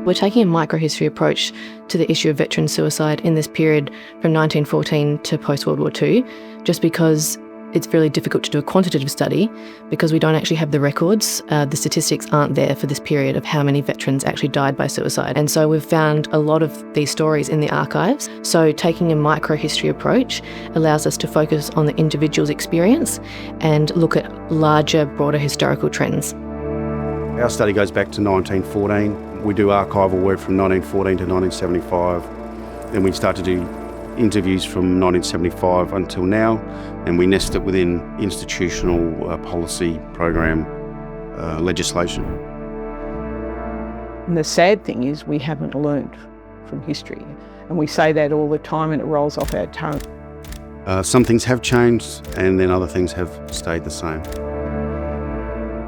We're taking a microhistory approach to the issue of veteran suicide in this period from 1914 to post-World War II, just because it's really difficult to do a quantitative study because we don't actually have the records. The statistics aren't there for this period of how many veterans actually died by suicide. And so we've found a lot of these stories in the archives. So taking a microhistory approach allows us to focus on the individual's experience and look at larger, broader historical trends. Our study goes back to 1914. We do archival work from 1914 to 1975. Then we start to do interviews from 1975 until now, and we nest it within institutional policy, program, legislation. And the sad thing is we haven't learned from history, and we say that all the time and it rolls off our tongue. Some things have changed and then other things have stayed the same.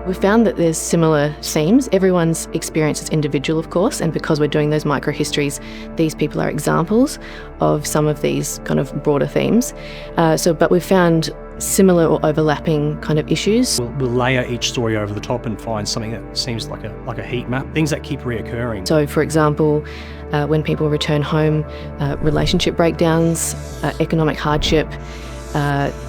We found that there's similar themes. Everyone's experience is individual, of course, and because we're doing those microhistories, these people are examples of some of these kind of broader themes. But we've found similar or overlapping kind of issues. We'll layer each story over the top and find something that seems like a heat map, things that keep reoccurring. So, for example, when people return home, relationship breakdowns, economic hardship.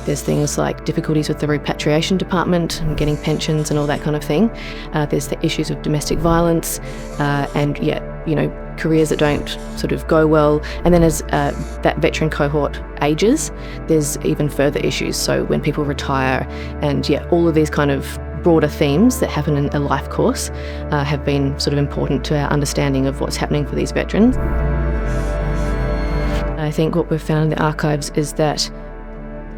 There's things like difficulties with the repatriation department and getting pensions and all that kind of thing. There's the issues of domestic violence and careers that don't sort of go well. And then as that veteran cohort ages, there's even further issues. So when people retire and all of these kind of broader themes that happen in a life course have been sort of important to our understanding of what's happening for these veterans. I think what we've found in the archives is that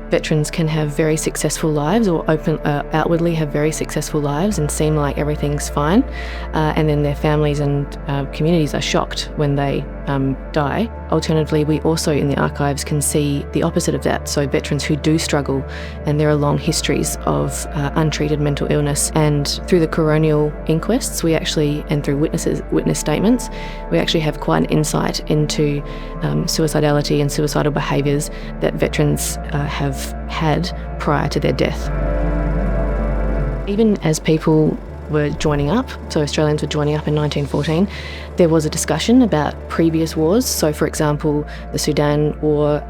veterans can have very successful lives or outwardly have very successful lives and seem like everything's fine, and then their families and communities are shocked when they die. Alternatively, we also in the archives can see the opposite of that, so veterans who do struggle and there are long histories of untreated mental illness, and through the coronial inquests and through witness statements, we actually have quite an insight into suicidality and suicidal behaviours that veterans have had prior to their death. Even as people were joining up, so Australians were joining up in 1914, there was a discussion about previous wars. So, for example, the Sudan War,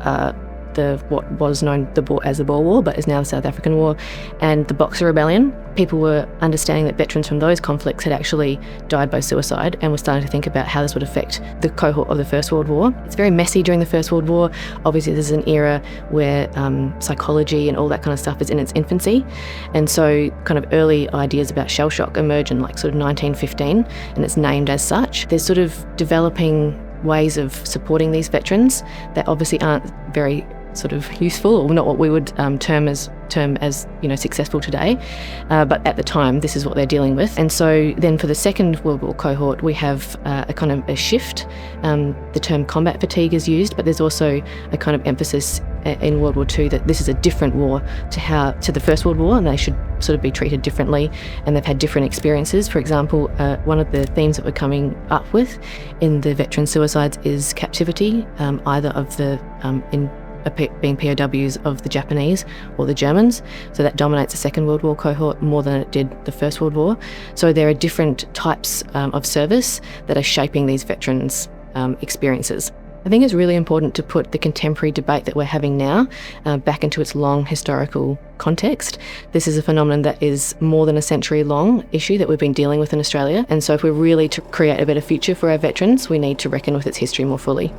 what was known as the Boer War, but is now the South African War, and the Boxer Rebellion. People were understanding that veterans from those conflicts had actually died by suicide and were starting to think about how this would affect the cohort of the First World War. It's very messy during the First World War. Obviously, this is an era where psychology and all that kind of stuff is in its infancy. And so kind of early ideas about shell shock emerge in like sort of 1915, and it's named as such. There's sort of developing ways of supporting these veterans that obviously aren't very sort of useful, or not what we would term as successful today, but at the time this is what they're dealing with. And so then for the Second World War cohort we have a kind of a shift. The term combat fatigue is used, but there's also a kind of emphasis in World War II that this is a different war to the First World War, and they should sort of be treated differently, and they've had different experiences. For example, one of the themes that we're coming up with in the veteran suicides is captivity, either of the being POWs of the Japanese or the Germans. So that dominates the Second World War cohort more than it did the First World War. So there are different types of service that are shaping these veterans' experiences. I think it's really important to put the contemporary debate that we're having now back into its long historical context. This is a phenomenon that is more than a century long issue that we've been dealing with in Australia. And so if we're really to create a better future for our veterans, we need to reckon with its history more fully.